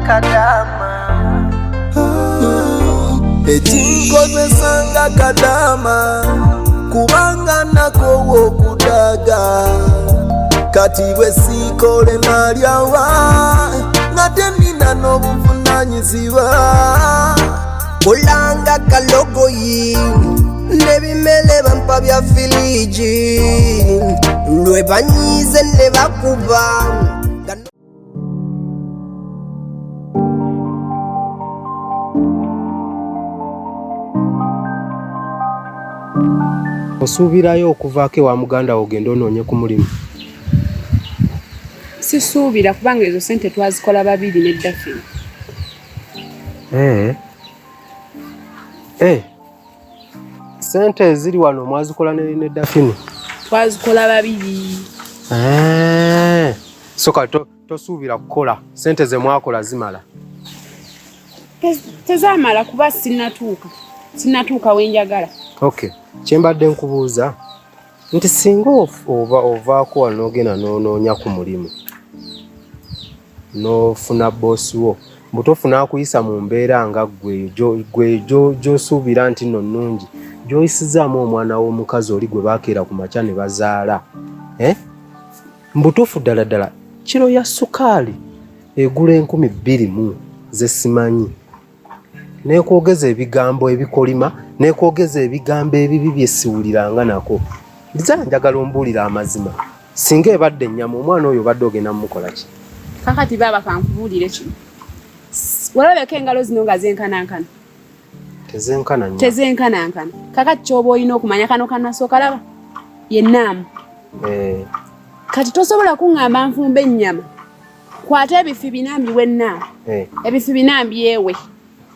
Kadaama. Ekinkozesanga Kadaama kubanga nako okudaga kati bwe sikole nalyawa ngate nina n'obuvunanyizibwa kulanga kalogoyi nebimele bampa bya filiji lwe banyize ne bakuba. Osuubirayo okuvaako ewa muganda wo ogenda onoonye ku mulimu? Sisuubira kubanga ezo sente twazikola babiri n'eddafini. Sente eziri wano mwazikola n'eddafini? Twazikola babiri. So kati tosuubira kukola sente ze mwakola zimala? Tezamala kuba sinnatuuka wenjagala. Okay. Kyembadde nkubuuza nti singa ovaako wano n'ogenda n'onoonya ku mulimu n'ofuna boosi wo mbutofuna akuyisa mu mbeera nga gwe gy'osuubira nti nno nnungi gy'oyisizaamu omwana w'omukazi oli gwe baakeera ku makya ne bazaala, mbutuufu ddala ddala kiro ya sukaali egula 20,000 ze simanyi, neekwogeza ebigambo ebikolima, neekwogeza ebigambo ebibi bye siwuliranga nako. Ndizala njagala ombuulira amazima. Singa ebadde ennyama omwana oyo obadde ogenda mumukola ki? Kakati baba kankubuulire kino. Walabeko engalo zino nga zenkanankana. Tezenkanankana. Kakati ky'oba olina okumanya kano kanasooka laba ye nnaamu. Kati tosobola kuŋŋamba nfumba ennyama. Kwata ebifi binambi w'ennaamu. Ebifi binambi ewe.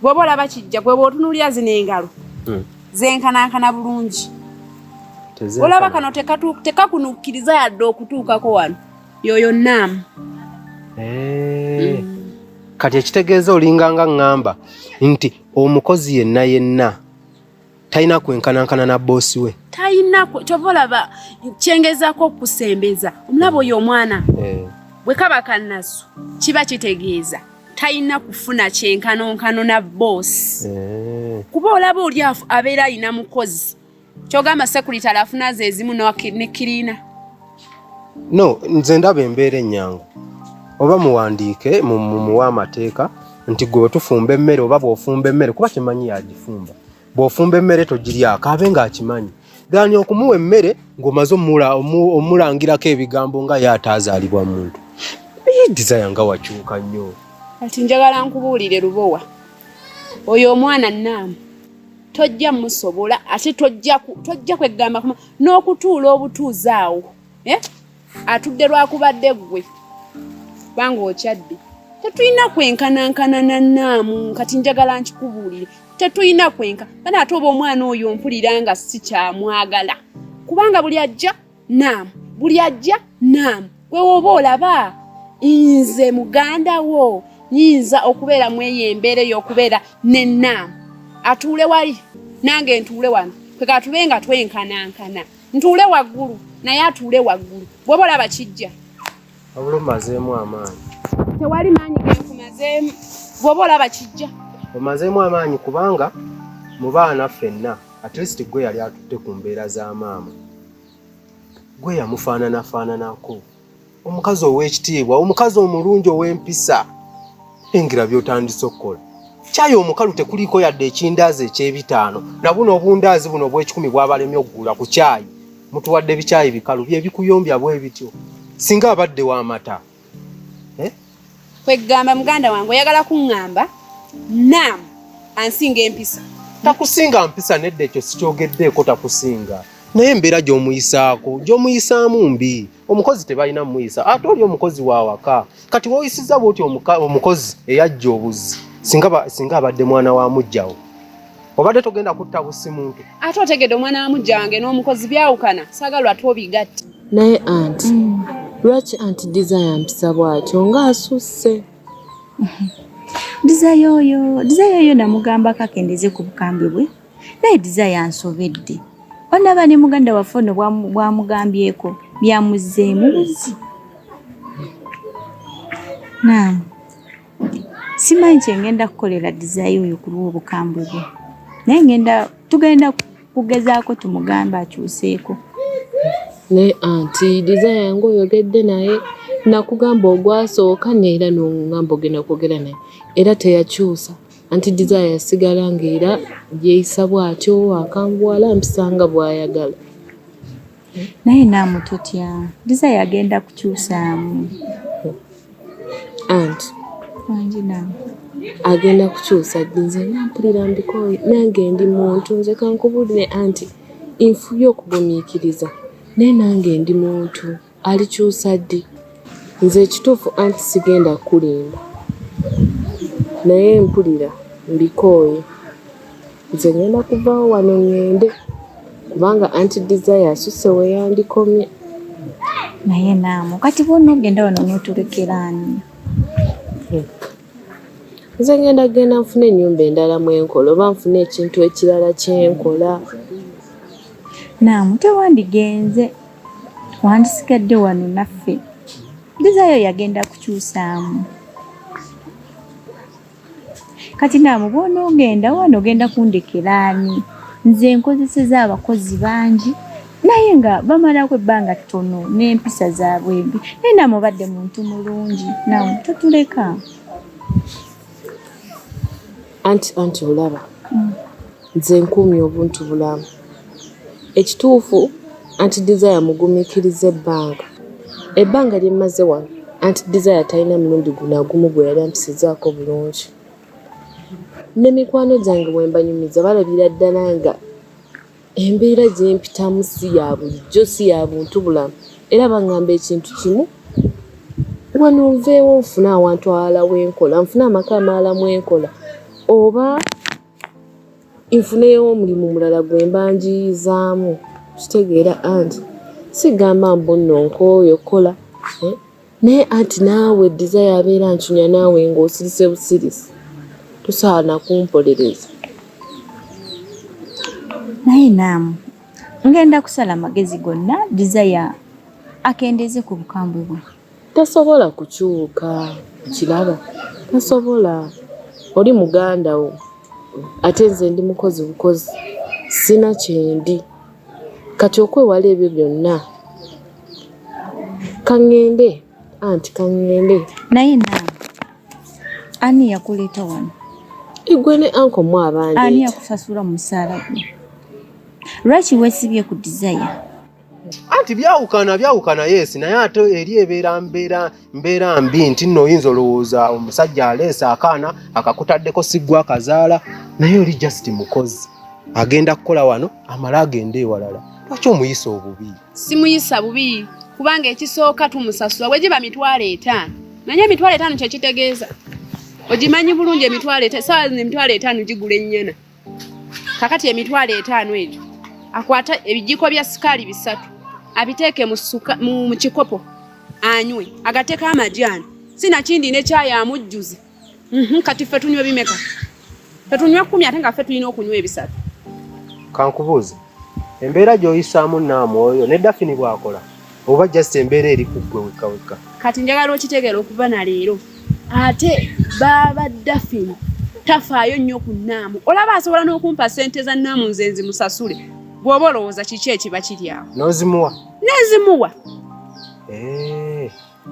Bw'oba olaba kijja gwe bw'otunuulira zino engalo zenkanankana bulungi. Olaba kano tekakunukkiriza yadde okutuukako wano yoyo nnaamu. Kati ekitegeeza olinganga ŋŋamba nti omukozi yenna talina kwenkanankana na boosi we. Talina kyova olaba kyengezaako okusembeza omulaba oyo omwana bwe kaba kannasu kiba kitegeeza talina kufuna kyenkanonkano na boosi. Kuba olaba oli abeera alina mukozi kyogamba sekurity alafuna ze ezimu ne kirina. No, nze ndaba embeera ennyangu. Oba muwandiike muwa amateeka nti gwe tufumba emmere oba bw'ofumba emmere kuba kimanyi yagifumba. Bw'ofumba emmere togiryako abe ng'akimanyi. Gaanya okumuwa emmere ng'omaze omulangirako ebigambo nga yaataazaalibwa muntu. Desire nga wakyuka nnyo. Kati njagala nkubuulire Lubowa. Oyo omwana nnaamu. Tojja musobola ate tojja kwegamba n'okutuula obutuuzi awo. Atudde lwakubadde ggwe. Kubanga okyadde. Tetulina kwenkanankana na nnaamu kati njagala nkikubuulire. Tetulina kwenka. Bana ate oba omwana oyo mpulira nga si kyamwagala. Kubanga buli ajja nnaamu. Buli ajja nnaamu. Gwe woba olaba nze muganda wo nyinza okubeera mweyembeera y'okubeera n'ennaamu. Atuule wali nange ntuule wano. Kwe katube nga twenkanankana. Ntuule waggulu naye atuule waggulu. Bw'oba olaba kijja. Wabula omazeemu amaanyi. Tewali maanyi genkumazeemu. Bw'oba olaba kijja. Omazeemu amaanyi kubanga mu baana ffenna at least gwe yali atutte ku mbeera za maama. Gwe yamufaananafaananako. Omukazi ow'ekitiibwa, omukazi omulungi ow'empisa. Engira by'otandise okukola. Kyayo omukalu tekuliko yadde ekindaazi eky'ebitaano. Na buno obundaazi buno obw'ekikumi bw'abalemye okugula ku kyayi. Mutuwadde ebikyayi bikalu bye bikuyombya bwe bityo. Singa abadde w'amata. Kwegamba muganda wange oyagala kuŋŋamba nnaamu ansinga empisa. Takusinga mpisa nedda ekyo sikyogeddeeko takusinga. Naye embeera gy'omuyisaamu mbi. Omukozi tebalina muyisa. Ate oli omukozi wa waka. Kati woyisiza bw'oti omukozi eyajja obuzi. Singa abadde mwana wa mujjawo. Obadde togenda kutta busi muntu. Ate otegedde omwana wa mujja wange n'omukozi byawukana. Saagala atobigatte. Naye anti lwaki anti Desire mpisa bw'atyo ng'asusse? Desire oyo namugamba kakendeze ku bukambe bwe. Naye Desire ansobedde. Onaba ne muganda waffe ono bwamugambyeko byamuzzeemu buzi. Naam. simanyi kyengenda kukolera dizayi oyo ku lw'obukambwe bwe naye tugenda kugezaako tumugambe akyuseeko. Naye anti dizayi yange oyogedde naye nakugamba ogwasooka neera n'ongamba ogenda kwogera naye era teyakyusa. Anti dizayi yasigala ng'era yeeyisa bw'atyo akambuwala mpisanga bw'ayagala. Naye naamu totya dizayi agenda kukyusaamu. Anti wangi naamu agenda kukyusa ddi nze nampulira mbikoye nange ndi muntu nze kankubulire anti infubye okugumiikiriza naye nange ndi muntu alikyusa ddi nze ekituufu anti sigenda kulimba naye mpulira mbikooye nze ngenda kuvaawo wano ngende kubanga anti desire asusse weyandikomye. naye naamu kati bonna ogenda wano n'otulekeraani. Nze genda nfune ennyumba endala mwenkola oba nfune ekintu ekirala kyenkola. Naamu tewandigenze wandisigadde wano naffe dizayo yagenda kukyusaamu. Kati naamu bw'onoogenda wano ogenda kundekeraani nze nkozeseza abakozi bangi naye nga bamalako ebbanga ttono n'empisa zaabwe embi naye naamu obadde muntu mulungi naamu totuleka. Anti olaba nze nkuumye obuntu bulamu ekituufu anti desire mugumiikiriza ebbanga lye mmaze wano anti desire talina mulundi gunagumu gwe yali ampisizaako bulungi. Ne mikwano gyange bwe mbanyumiza balabira ddala nga embeera gye mpitamu si ya bulijjo si ya buntu bulamu era baŋŋamba ekintu kimu wano nveewo nfune awantu awala wenkola nfune amaka amalala mwenkola oba nfuneyo omulimu mulala gwe mbanjiyizaamu kitegeera anti sigamba mbunno nkooyo kola naye anti naawe desire abeera ncunya naawe ng'osirise busirisi tusaana kumpolereza. naye naamu ngenda kusala amagezi gonna desire akendeeze ku bukambwe bwe. Tasobola kukyuka kiraba tasobola oli muganda wo ate nze ndi mukozi bukozi sina kyendi kati okwewala ebyo byonna kaŋŋende anti kaŋŋende. naye naamu ani yakuleeta wano? Igwe ne anko mu abandi ani yakusasula mu musaala gwe? Lwaki weesibye ku desire? Anti byawukana yes naye ate eri ebeera mbeera mbi nti nno oyinza olowooza omusajja aleesa akaana akakutaddeko siggwa akazaala naye oli just mukozi agenda kukola wano amala agenda ewalala. Lwaki omuyisa obubi? Simuyisa bubi kubanga ekisooka tumusasula bwe giba 5,000 naye 5,000 kye kitegeeza ogimanyi bulungi 5,000 sawa zino 5,000 gigula ennyana kakati 5,000 egyo akwata ebijiko bya sikaali 3 abiteeke mu kikopo anywe agateeka amajani sina kindi ne chai amujjuze kati ffe tunywe bimeka tetunywa 10 ate nga ffe tulina okunywa 3. Kankubuuze embeera gy'oyisaamu naamu oyo ne Dafini bw'akola oba just embeera eri ku ggwe weka. Kati njagala okitegeera okuva na leero ate baba Dafini tafaayo nnyo ku naamu olaba asobola n'okumpa ssente za naamu nze nzimusasule bw'oba olowooza kiki ekiba kiri awo n'ozimuwa? Nezimuwa.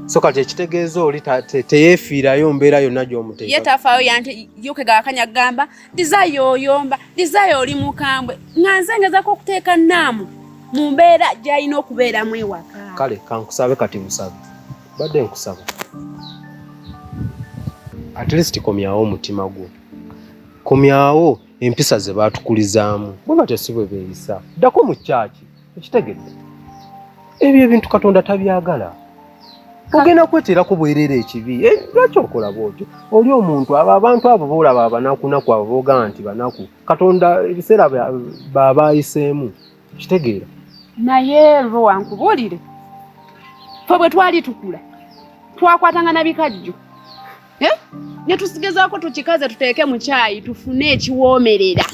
So kati ekitegeeza oli teyeefiirayo mbeera yonna gy'omuteeka. Ye tafaayo yante yokega akanya gamba desire oyomba desire oli mukambwe nga nze ngezaako okuteeka naamu mu mbeera gy'alina okubeeramu ewaka. Kale kankusabe kati musabe badde nkusaba at least komyawo omutima gwo komyawo empisa ze baatukulizaamu bwe batyo si bwe beeyisa ddako mu kyaki ekitegedde ebyo ebintu Katonda tabyagala ogenda kweteerako bwerere ekibi lwaki okola bwotyo oli omuntu abantu abo boolaba abanakunaku abo boogamba nti banaku Katonda ebiseera baabayiseemu kitegeera naye lwo wankubuulire ffe bwe twali tukula twakwatanga na bikajjo ne tusigezaako tukikaze tuteeke mu kyayi tufune ekiwoomerera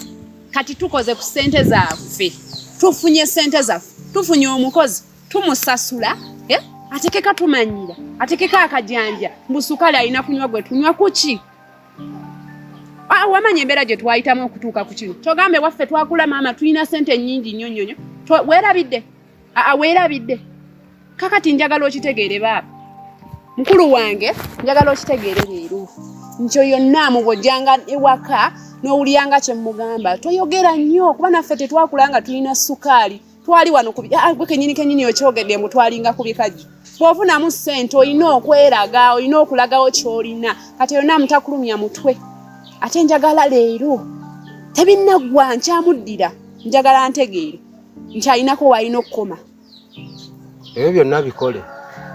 kati tukoze ku ssente zaffe tufunye ssente zaffe tufunye omukozi tumusasula atekeka tumanyira atekeka akajanja mbusukali alina kunywa gwe tunywa kuki Wamanya embeera gye twayitamu okutuuka ku kino. Togambe waffe twakula maama tulina ssente nnyingi nnyo nnyo nnyo. Weerabidde? Weerabidde. Kakati njagala okitegeere baaba. Mukulu wange njagala okitegeere leero. Nkyo yonna mubojjanga ewaka n'owuliyanga kye mugamba. Toyogera nnyo kuba naffe tetwakula nga tulina ssukaali. Twali wano gwe kennyini okyogedde mbu twalinga ku bikajjo. Bw'ofunamu ssente olina okweraga, olina okulagawo ky'olina. Kati yonna mutakulumya mutwe. Ate njagala leero tebinnaggwa nkyamuddira. Njagala ntegeere. Nkyalinako waalina okukoma. Ebyo byonna bikole.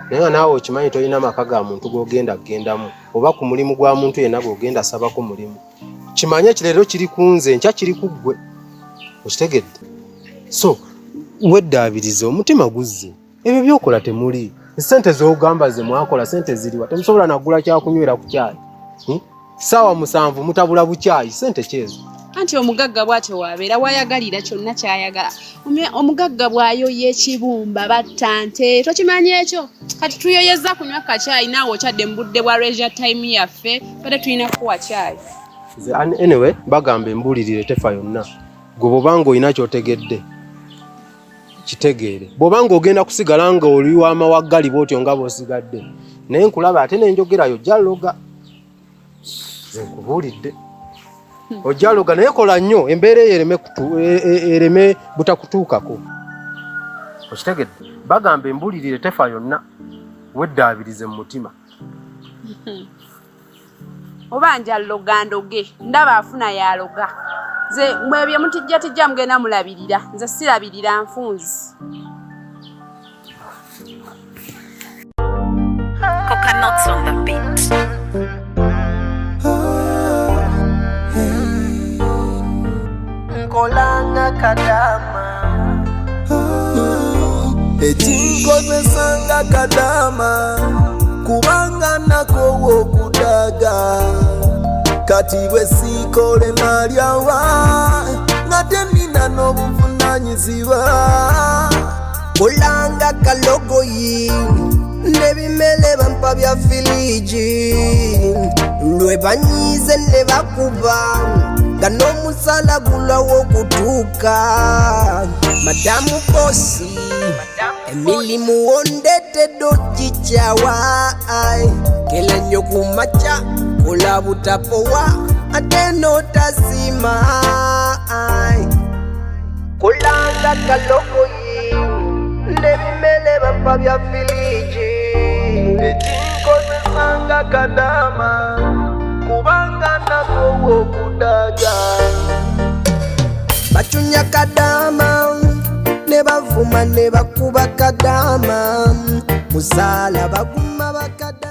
Naye nga naawe okimanyi tolina maka ga muntu g'ogenda kugendamu oba ku mulimu gwa muntu yenna gw'ogenda asabako mulimu. Kimanye ekirero kiri ku nze, nkya kiri ku ggwe. Okitegedde? So weddaabiriza omutima guzze. Ebyo byokola temuli. Ssente z'ogamba ze mwakola ssente ziriwa. Temusobola naggula kyakunywera ku kyayi. Saawa 7 mutabula bukyayi ssente kyezo. Anti omugagga bw'atyo wabeera wayagalira kyonna kyayagala. Omugagga bw'ayoya ekibumba battante. Tokimanyi ekyo? Kati tuyoyeza kunywa kacyayi naawe okyadde mu budde bwa leisure time yaffe. Bade tulina kuwa cyayi. Anyway, bagamba embulirire tefa yonna. Gwe bw'obanga olina ky'otegedde kitegeere. Bw'obanga ogenda kusigala nga oli w'amawaggali bw'otyo nga bw'osigadde. Naye nkulaba ate n'enjogerayo jaloga. Nze nkubuulidde. Ojaloga naye kola nnyo embeera ereme butakutuukako. Okitegedde? Bagamba embulirire tefa yonna. Weddaabirize mu mutima. Oba njaloga ndoge ndaba afuna yaloga. Nze mwebye mutijja mugenda mulabirira. Nze sirabirira nfunzi. Coconuts on the beat. Nkolanga Kadaama ekinkozesanga Kadaama kubanga nakowa okudaga kati bwe siikole nalyawa nga tenina n'obuvunanyizibwa kolanga kalogoyi nebimele bampa bya filiji lwe banyize ne bakuba nga n'omusala gulawo okutuuka madamu bosi emilimu wondetedde okikyawa kela nnyo ku makya kola butapowa ate n'otasiima kolanga kalogoyi nebimele bampa bya filiji ekinkozesanga Kadaama kubanga nakowa okudaga bacunya Kadaama ne bavuma ne bakuba Kadaama musala baguma bakadaama.